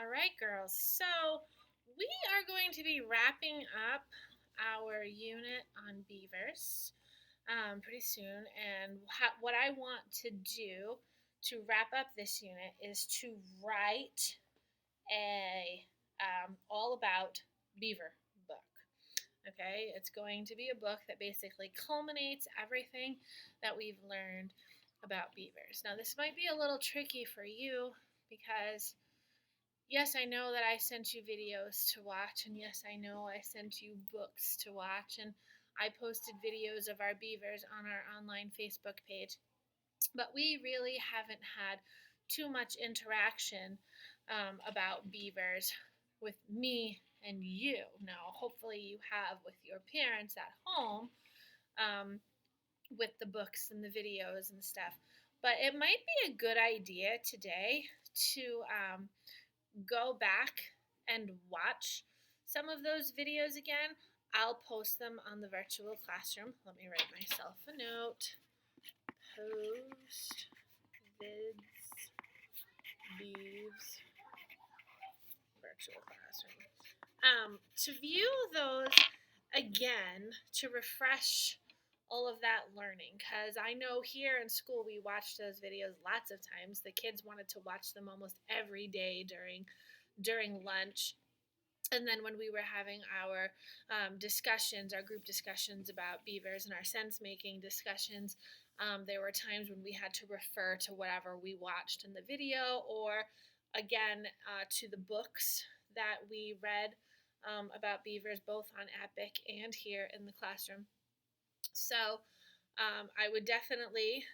All right, girls. So we are going to be wrapping up our unit on beavers pretty soon. And what I want to do to wrap up this unit is to write a all about beaver book. Okay, it's going to be a book that basically culminates everything that we've learned about beavers. Now, this might be a little tricky for you because yes, I know that I sent you videos to watch, and yes, I know I sent you books to watch, and I posted videos of our beavers on our online Facebook page, but we really haven't had too much interaction about beavers with me and you. Now, hopefully, you have with your parents at home um, with the books and the videos and stuff. But it might be a good idea today to go back and watch some of those videos again. I'll post them on the virtual classroom. Let me write myself a note. Post vids beeves virtual classroom. To view those again, to refresh all of that learning, because I know here in school we watched those videos lots of times. The kids wanted to watch them almost every day during lunch. And then when we were having our discussions, our group discussions about beavers and our sense making discussions, there were times when we had to refer to whatever we watched in the video or again to the books that we read about beavers, both on Epic and here in the classroom. So I would definitely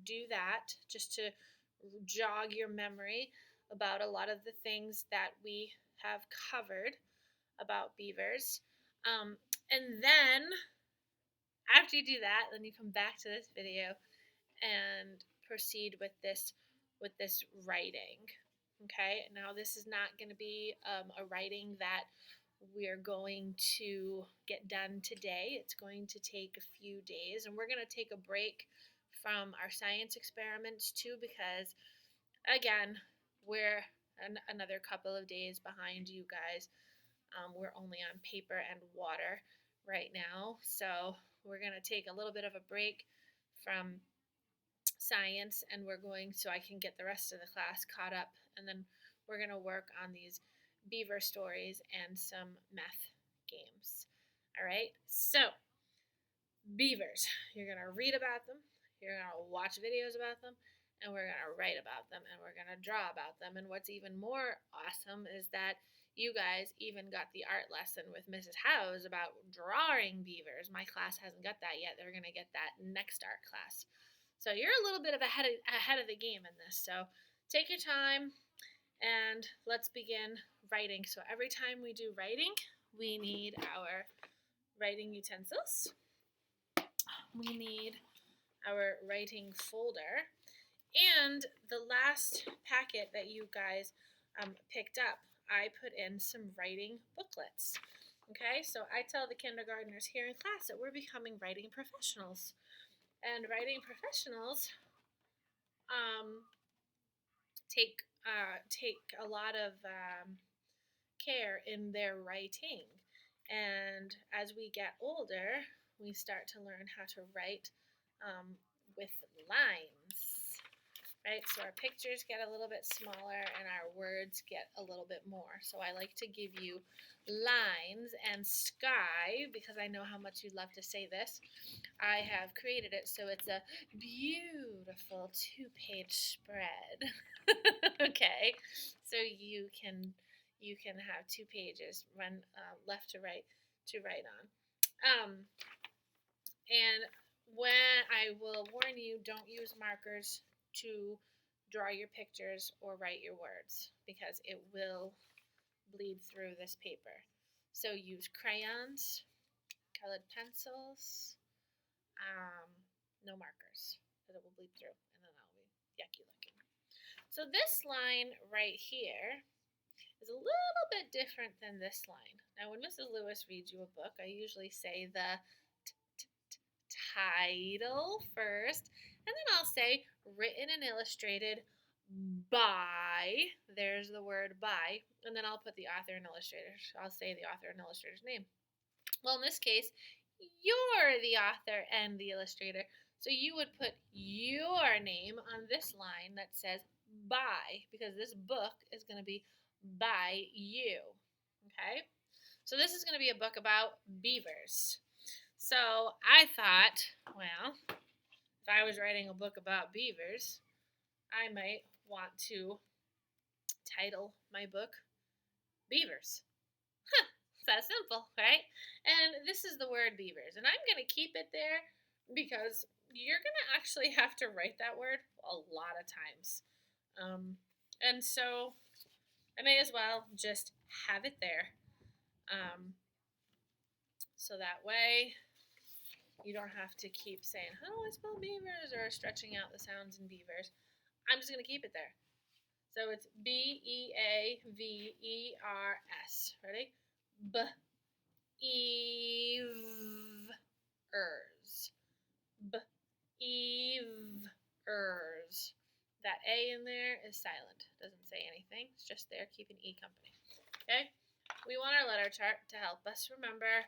do that just to jog your memory about a lot of the things that we have covered about beavers. And then after you do that, then you come back to this video and proceed with this writing. Okay, now this is not going to be a writing that we're going to get done today. It's going to take a few days, and we're going to take a break from our science experiments too because, again, we're another couple of days behind you guys. We're only on paper and water right now, so we're going to take a little bit of a break from science, and we're going so I can get the rest of the class caught up, and then we're going to work on these beaver stories and some math games. All right, so beavers, you're going to read about them, you're going to watch videos about them, and we're going to write about them, and we're going to draw about them. And what's even more awesome is that you guys even got the art lesson with Mrs. House about drawing beavers. My class hasn't got that yet. They're going to get that next art class. So you're a little bit of ahead of the game in this. So take your time and let's begin writing. So every time we do writing, we need our writing utensils. We need our writing folder. And the last packet that you guys picked up, I put in some writing booklets. Okay, so I tell the kindergartners here in class that we're becoming writing professionals. And writing professionals take a lot of care in their writing. And as we get older, we start to learn how to write with lines. Right, so our pictures get a little bit smaller and our words get a little bit more. So I like to give you lines and sky because I know how much you love to say this. I have created it so it's a beautiful 2-page spread. Okay, so you can have 2 pages run left to right on. And when I will warn you, don't use markers to draw your pictures or write your words because it will bleed through this paper. So use crayons, colored pencils, no markers because it will bleed through and then that'll be yucky looking. So this line right here is a little bit different than this line. Now when Mrs. Lewis reads you a book, I usually say the title first, and then I'll say written and illustrated by, there's the word by, and then I'll put the author and illustrator. I'll say the author and illustrator's name. Well, in this case, you're the author and the illustrator. So you would put your name on this line that says by, because this book is going to be by you. Okay? So this is going to be a book about beavers. So I thought, well, if I was writing a book about beavers, I might want to title my book Beavers. It's that simple, right? And this is the word beavers. And I'm going to keep it there because you're going to actually have to write that word a lot of times. And so I may as well just have it there. So that way you don't have to keep saying, how do I spell beavers? Or stretching out the sounds in beavers. I'm just going to keep it there. So it's Beavers. Ready? Beavers. Beavers. That A in there is silent. Doesn't say anything. It's just there keeping E company. Okay? We want our letter chart to help us remember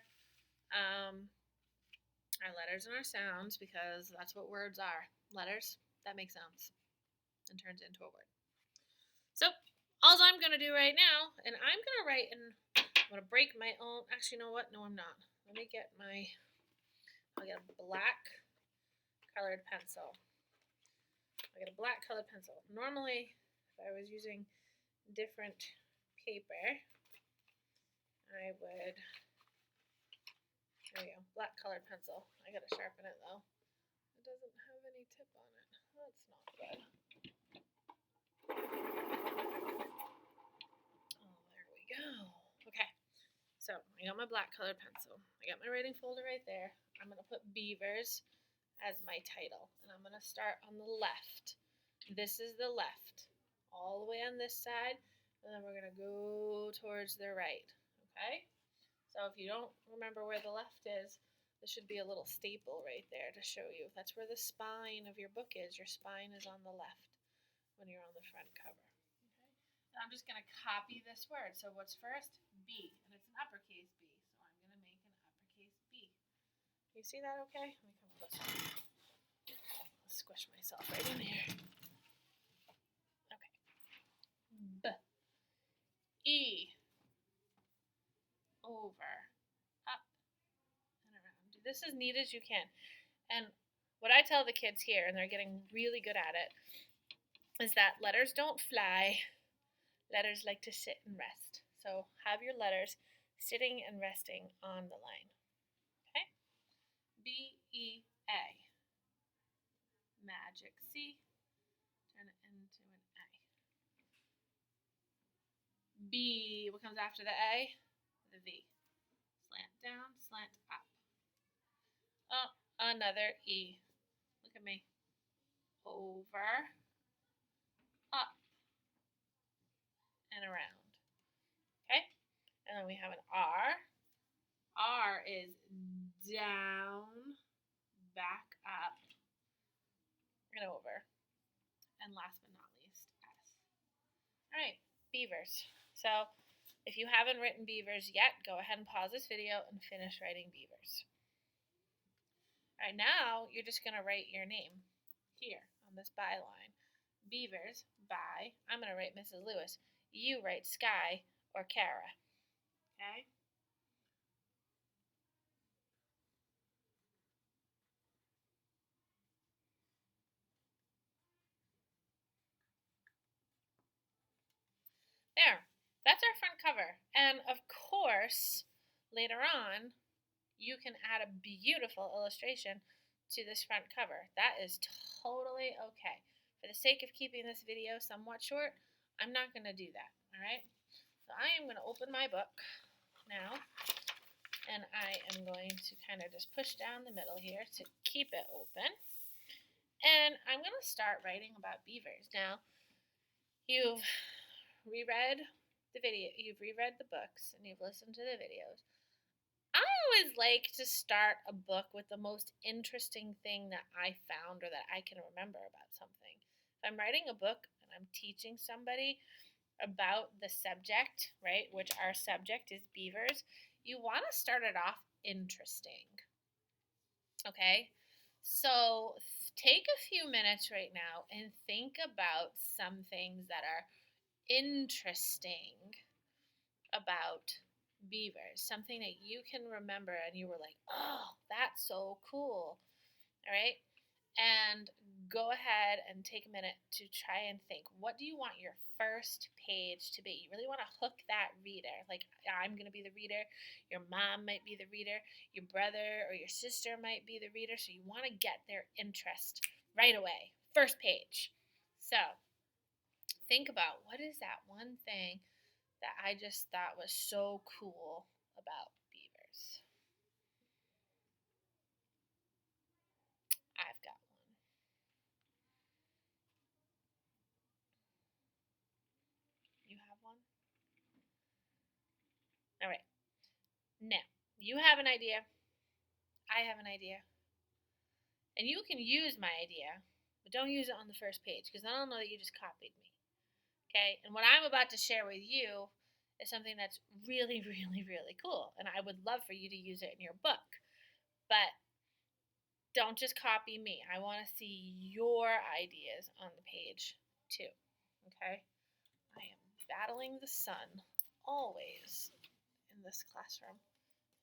our letters and our sounds, because that's what words are. Letters that make sounds and turns into a word. So all I'm going to do right now, and I'm going to write, and I'm going to break my own, actually, you know what? No, I'm not. Let me get I'll get a black colored pencil. I'll get a black colored pencil. Normally, if I was using different paper, I would, there you go, black colored pencil. I got to sharpen it though. It doesn't have any tip on it. That's not good. Oh, there we go. Okay, so I got my black colored pencil. I got my writing folder right there. I'm going to put Beavers as my title, and I'm going to start on the left. This is the left, all the way on this side, and then we're going to go towards the right, okay? So if you don't remember where the left is, there should be a little staple right there to show you. That's where the spine of your book is. Your spine is on the left when you're on the front cover. Okay? And I'm just going to copy this word. So what's first? B, and it's an uppercase B, so I'm going to make an uppercase B. You see that okay? Let me come closer. I'll squish myself right in here. Okay. B. E. Over. Up. And around. Do this as neat as you can. And what I tell the kids here, and they're getting really good at it, is that letters don't fly. Letters like to sit and rest. So have your letters sitting and resting on the line. Okay? B-E-A. Magic C. Turn it into an A. B. What comes after the A? The V. Slant down, slant up. Oh, another E. Look at me. Over, up, and around. Okay? And then we have an R. R is down, back up, and over. And last but not least, S. All right, beavers. So if you haven't written beavers yet, go ahead and pause this video and finish writing beavers. All right, now you're just going to write your name here on this byline. Beavers, by, I'm going to write Mrs. Lewis. You write Sky or Kara. Okay? There. That's our front cover. And of course, later on, you can add a beautiful illustration to this front cover. That is totally okay. For the sake of keeping this video somewhat short, I'm not going to do that. All right? So I am going to open my book now, and I am going to kind of just push down the middle here to keep it open. And I'm going to start writing about beavers. Now, you've reread the video, you've reread the books, and you've listened to the videos. I always like to start a book with the most interesting thing that I found or that I can remember about something. If I'm writing a book and I'm teaching somebody about the subject, right, which our subject is beavers, you want to start it off interesting. Okay? So take a few minutes right now and think about some things that are interesting about beavers, something that you can remember and you were like, oh, that's so cool. All right? And go ahead and take a minute to try and think, what do you want your first page to be? You really want to hook that reader. Like, I'm going to be the reader. Your mom might be the reader. Your brother or your sister might be the reader. So you want to get their interest right away. First page. So think about, what is that one thing that I just thought was so cool about beavers? I've got one. You have one? All right. Now, you have an idea. I have an idea. And you can use my idea, but don't use it on the first page because then I'll know that you just copied me. Okay? And what I'm about to share with you is something that's really, really, really cool. And I would love for you to use it in your book. But don't just copy me. I want to see your ideas on the page too. Okay? I am battling the sun always in this classroom.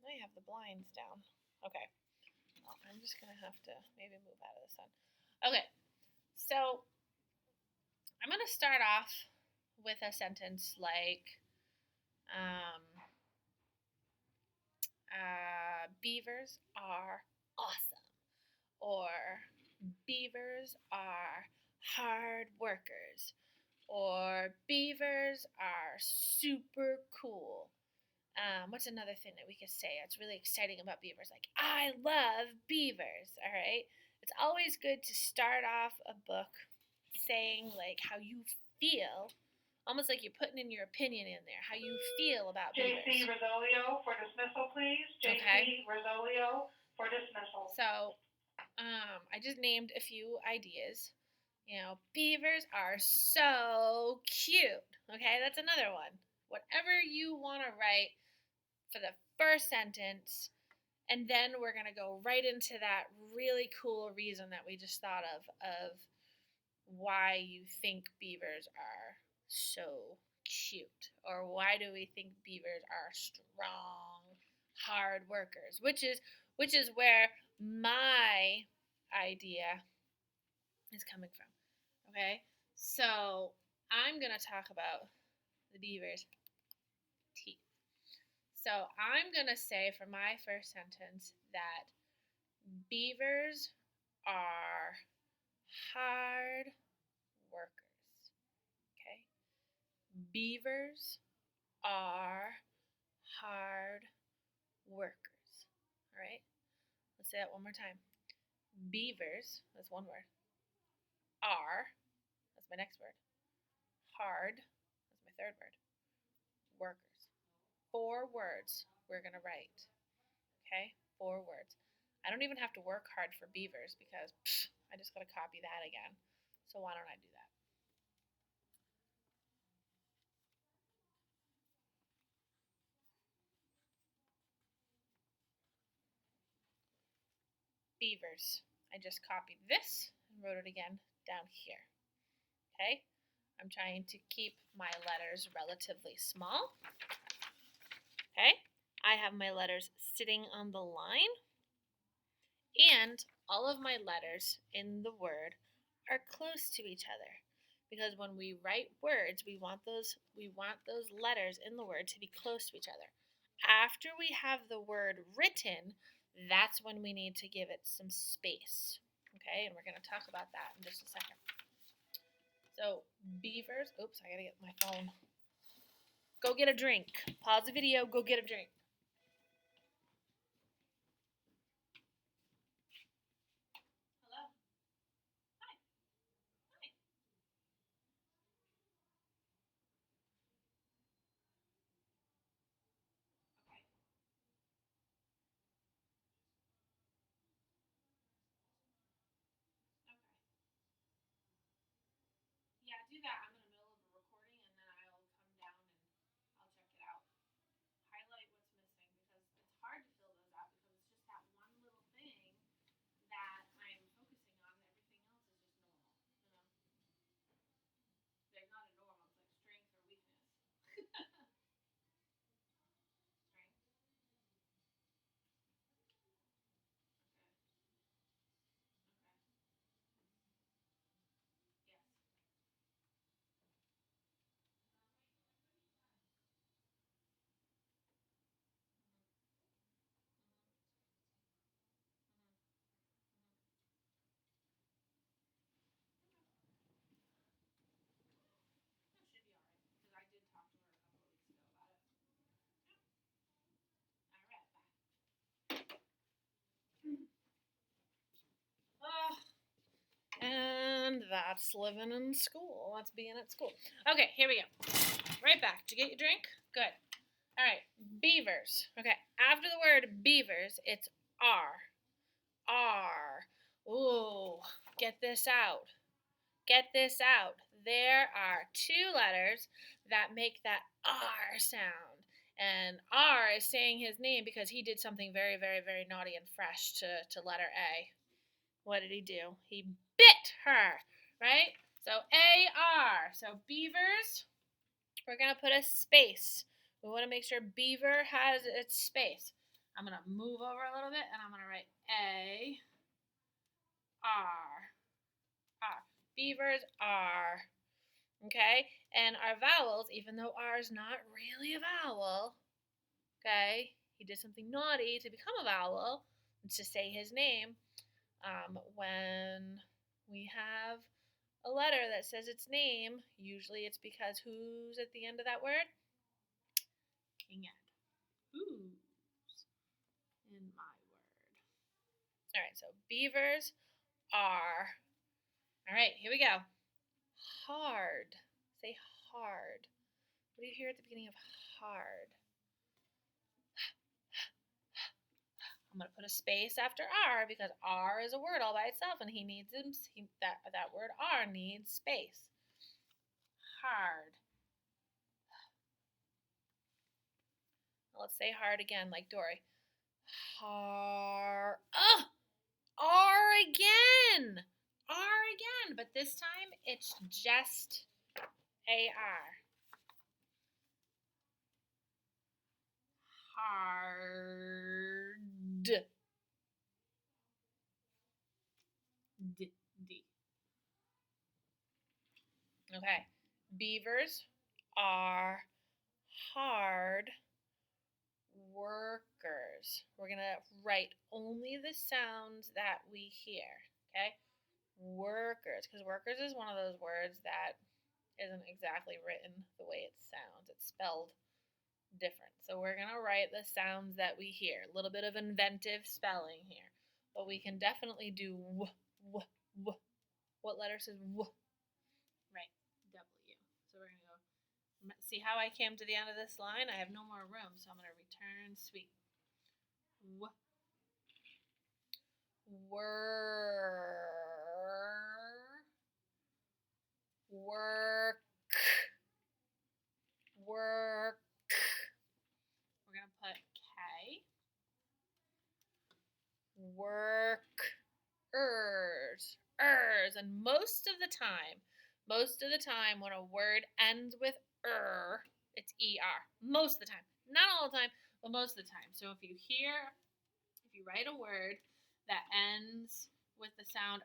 I have the blinds down. Okay. Well, I'm just going to have to maybe move out of the sun. Okay. So I'm going to start off with a sentence like, beavers are awesome. Or beavers are hard workers. Or beavers are super cool. What's another thing that we could say that's really exciting about beavers? Like, I love beavers, all right? It's always good to start off a book saying, like, how you feel, almost like you're putting in your opinion in there, how you feel about beavers. J.C. Rosolio for dismissal, please. J.C. Okay. Rosolio for dismissal. So, I just named a few ideas. You know, beavers are so cute. Okay, that's another one. Whatever you want to write for the first sentence, and then we're going to go right into that really cool reason that we just thought of why you think beavers are so cute, or why do we think beavers are strong, hard workers, which is where my idea is coming from. Okay? So, I'm going to talk about the beaver's teeth. So I'm going to say for my first sentence that beavers are hard workers. Okay? Beavers are hard workers. All right? Let's say that one more time. Beavers, that's one word. Are, that's my next word. Hard, that's my third word. Workers. 4 words we're going to write. Okay? 4 words. I don't even have to work hard for beavers because I just got to copy that again. So why don't I do that? Beavers. I just copied this and wrote it again down here. Okay? I'm trying to keep my letters relatively small. Okay? I have my letters sitting on the line. And all of my letters in the word are close to each other. Because when we write words, we want those letters in the word to be close to each other. After we have the word written, that's when we need to give it some space. Okay, and we're going to talk about that in just a second. So, beavers, oops, I got to get my phone. Go get a drink. Pause the video, go get a drink. Yeah, do do that. I'm in the middle of a recording, and then I'll come down and I'll check it out. Highlight what's missing because it's hard to fill those out because it's just that one little thing that I'm focusing on. Everything else is just normal. They're not a normal. It's like strength or weakness. Strength. Okay. Yes. That should be alright because I did talk to her a couple of weeks ago about it. Alright, bye. And that's living in school. That's being at school. Okay, here we go. Right back. Did you get your drink? Good. All right, beavers. Okay, after the word beavers, it's R. R. Ooh, get this out. Get this out. There are two letters that make that R sound. And R is saying his name because he did something very, very, very naughty and fresh to letter A. What did he do? He bit her, right? So A-R. So beavers, we're going to put a space. We want to make sure beaver has its space. I'm going to move over a little bit and I'm going to write A-R. R. Beavers are. Okay? And our vowels, even though R is not really a vowel, okay? He did something naughty to become a vowel, to say his name. When we have a letter that says its name, usually it's because who's at the end of that word? King Ed. Who's in my word? All right, so beavers are. All right, here we go. Hard. Say hard. What do you hear at the beginning of hard? I'm going to put a space after R because R is a word all by itself, and that word R needs space. Hard. Let's say hard again, like Dory. Hard. Oh, R again. R again, but this time it's just A-R. Hard. D. Okay. Beavers are hard workers. We're going to write only the sounds that we hear. Okay? Workers. Because workers is one of those words that isn't exactly written the way it sounds. It's spelled different. So we're going to write the sounds that we hear. A little bit of inventive spelling here. But we can definitely do w, w, w. What letter says w? Right, W. So we're going to go. See how I came to the end of this line? I have no more room, so I'm going to return sweep. W. Work. Work. We're going to put K. Workers. And most of the time when a word ends with it's ER. Most of the time. Not all the time, but most of the time. So if you write a word that ends with the sound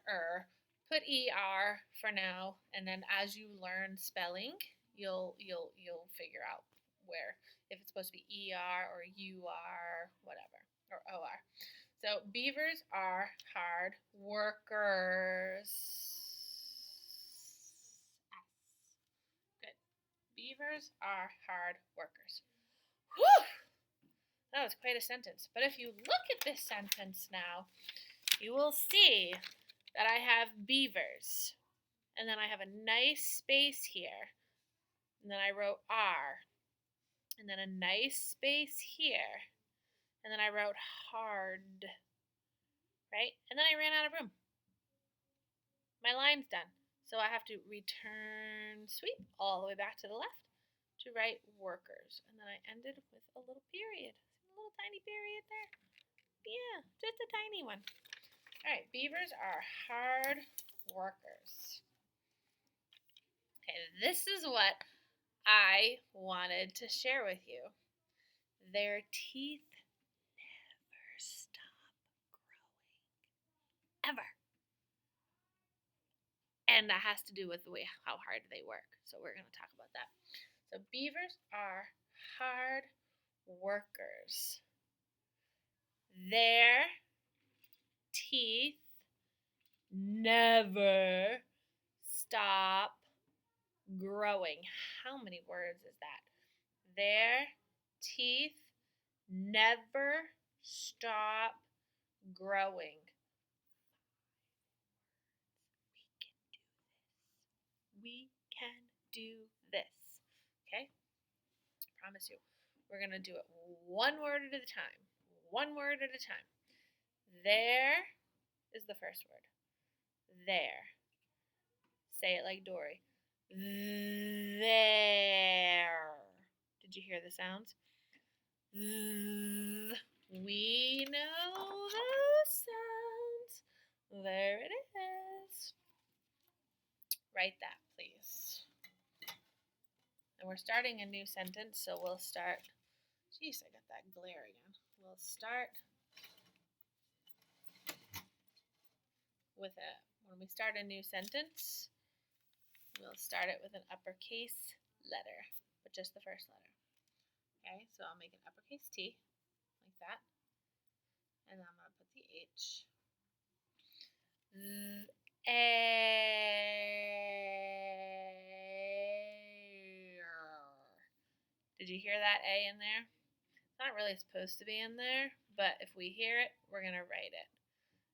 put ER for now, and then as you learn spelling, you'll figure out where, if it's supposed to be ER or UR, whatever, or OR. So beavers are hard workers. Good. Beavers are hard workers. Whew! That was quite a sentence. But if you look at this sentence now, you will see that I have beavers. And then I have a nice space here. And then I wrote R. And then a nice space here. And then I wrote hard. Right? And then I ran out of room. My line's done. So I have to return sweep all the way back to the left to write workers. And then I ended with a little period. See a little tiny period there? Yeah, just a tiny one. All right, beavers are hard workers. Okay, this is what I wanted to share with you. Their teeth never stop growing. Ever. And that has to do with the way how hard they work. So we're going to talk about that. So beavers are hard workers. Their teeth never stop growing. How many words is that? Their teeth never stop growing. We can do this. Okay? Promise you. We're going to do it one word at a time. One word at a time. There is the first word. There. Say it like Dory. There. Did you hear the sounds? We know those sounds. There it is. Write that, please. And we're starting a new sentence, so we'll start. Jeez, I got that glare again. We'll start with when we start a new sentence, we'll start it with an uppercase letter, but just the first letter. Okay, so I'll make an uppercase T, like that. And then I'm going to put the H. Did you hear that A in there? It's not really supposed to be in there, but if we hear it, we're going to write it.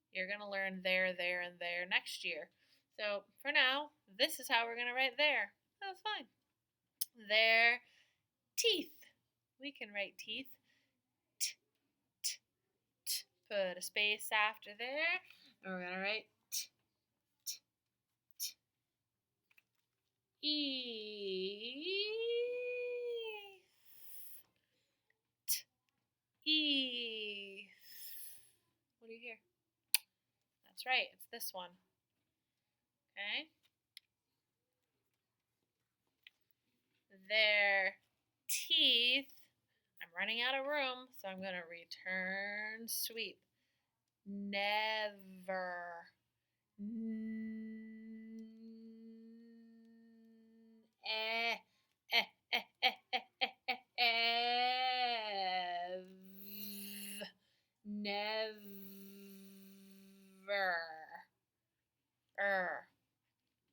You're going to learn there, and there next year. So for now, this is how we're going to write there. That's fine. Their teeth. We can write teeth. T, t, t. Put a space after there. And we're going to write t, t, t. E. T, e. What do you hear? That's right. It's this one. Okay. Their teeth. I'm running out of room, so I'm going to return sweep. Never. Never.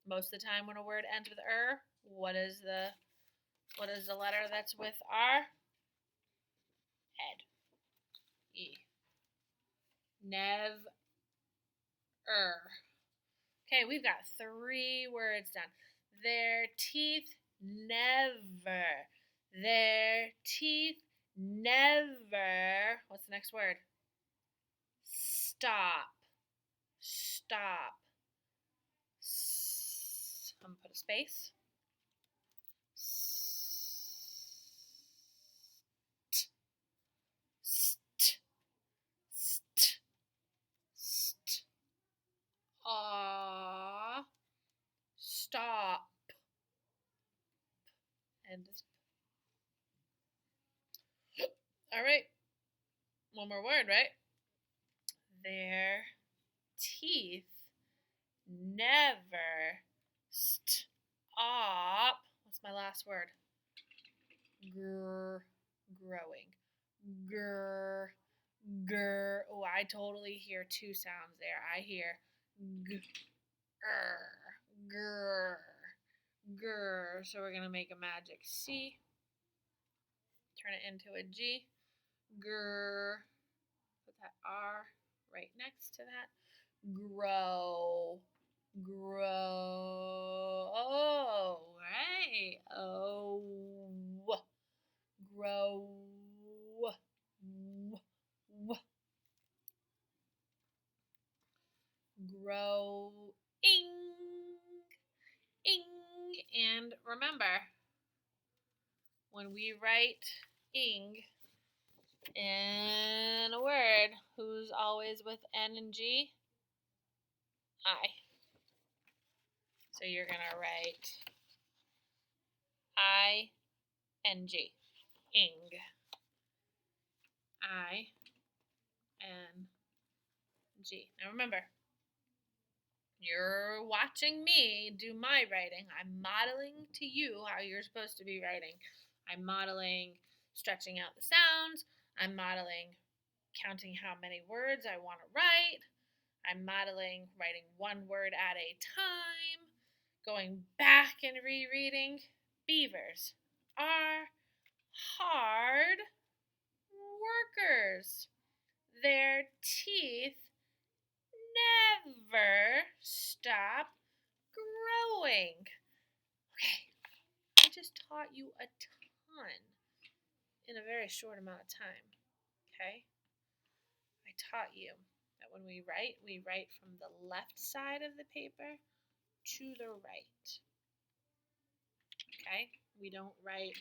Most of the time when a word ends with what is the letter that's with R? Head. E. Never. Okay, we've got 3 words done. Their teeth never. Their teeth never. What's the next word? Stop. Stop. I'm going to put a space. Stop. And all right. One more word, right? Their teeth never stop. What's my last word? Growing. Oh, I totally hear 2 sounds there. I hear So we're gonna make a magic C. Turn it into a G. Put that R right next to that. Grow. Oh, right. Oh. Grow. Growing. we write ing in a word, who's always with N and G? I. So you're going to write I-N-G. Ing. I-N-G. Now remember, you're watching me do my writing. I'm modeling to you how you're supposed to be writing. I'm modeling stretching out the sounds. I'm modeling counting how many words I want to write. I'm modeling writing one word at a time, going back and rereading. Beavers are hard workers. Their teeth never stop growing. Okay, I just taught you a ton in a very short amount of time. Okay? I taught you that when we write from the left side of the paper to the right. Okay? We don't write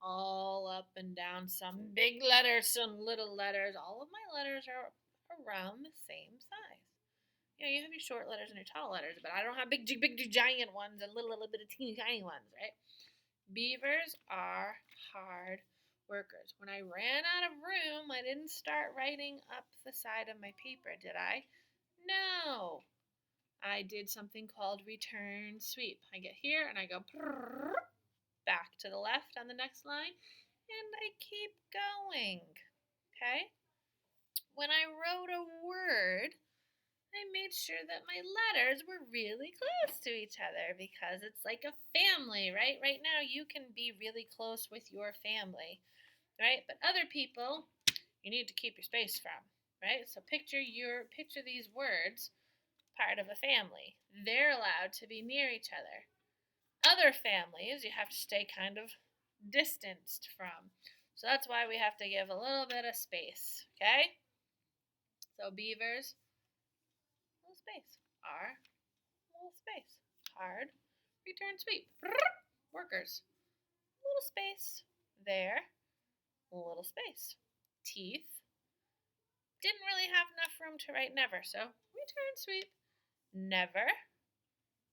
all up and down, some big letters, some little letters. All of my letters are around the same size. You know, you have your short letters and your tall letters, but I don't have big giant ones and little bit of teeny tiny ones, right? Beavers are hard workers. When I ran out of room, I didn't start writing up the side of my paper, did I? No. I did something called return sweep. I get here and I go back to the left on the next line, and I keep going. Okay? When I wrote a word, I made sure that my letters were really close to each other because it's like a family, right? Right now you can be really close with your family, right? But other people you need to keep your space from, right? So picture these words part of a family. They're allowed to be near each other. Other families you have to stay kind of distanced from. So that's why we have to give a little bit of space, okay? So beavers, little space. R, little space. Hard, return sweep. Workers, little space. There, little space. Teeth, didn't really have enough room to write never, so return sweep. Never,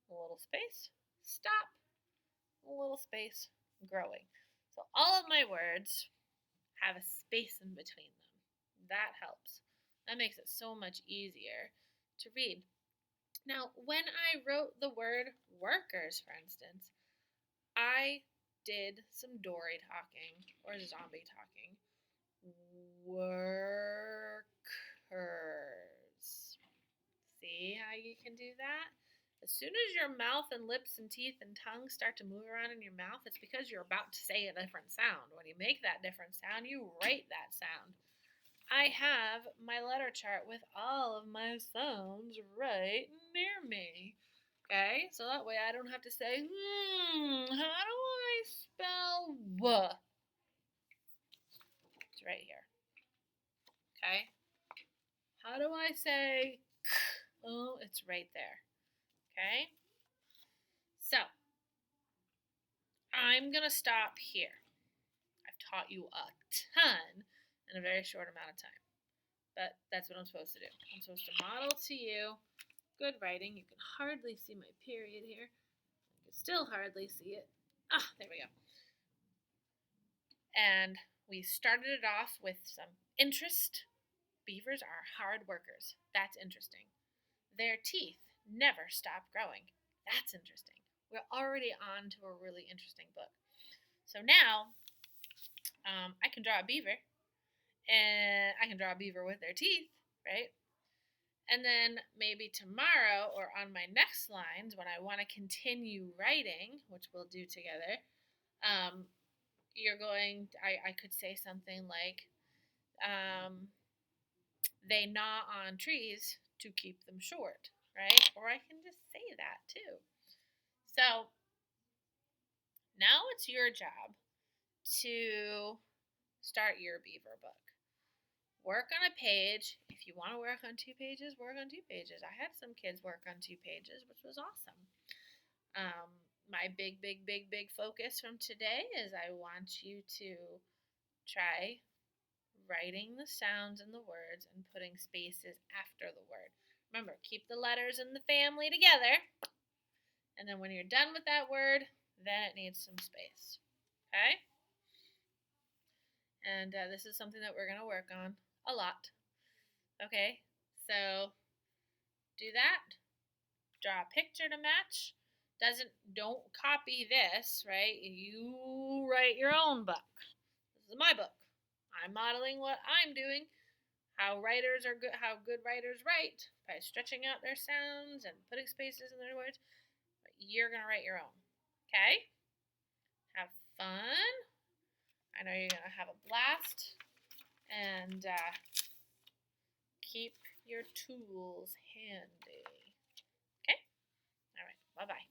little space. Stop, little space. Growing. So all of my words have a space in between them. That helps. That makes it so much easier to read. Now, when I wrote the word workers, for instance, I did some Dory talking or zombie talking. Workers. See how you can do that? As soon as your mouth and lips and teeth and tongue start to move around in your mouth, it's because you're about to say a different sound. When you make that different sound, you write that sound. I have my letter chart with all of my sounds right near me. Okay, so that way I don't have to say, how do I spell W? It's right here. Okay, how do I say K? Oh, it's right there. Okay, so I'm going to stop here. I've taught you a ton in a very short amount of time. But that's what I'm supposed to do. I'm supposed to model to you good writing. You can hardly see my period here. You can still hardly see it. There we go. And we started it off with some interest. Beavers are hard workers. That's interesting. Their teeth never stop growing. That's interesting. We're already on to a really interesting book. So now I can draw a beaver, and I can draw a beaver with their teeth, right? And then maybe tomorrow or on my next lines, when I want to continue writing, which we'll do together, I could say something like, they gnaw on trees to keep them short, right? Or I can just say that too. So now it's your job to start your beaver book. Work on a page. If you want to work on 2 pages, work on 2 pages. I had some kids work on 2 pages, which was awesome. my big focus from today is I want you to try writing the sounds and the words and putting spaces after the word. Remember, keep the letters in the family together. And then when you're done with that word, then it needs some space. Okay? And this is something that we're going to work on a lot. Okay? So do that. Draw a picture to match. Don't copy this, right? You write your own book. This is my book. I'm modeling what I'm doing. How good writers write by stretching out their sounds and putting spaces in their words. But you're gonna write your own. Okay? Have fun. I know you're gonna have a blast. And keep your tools handy. Okay? All right. Bye-bye.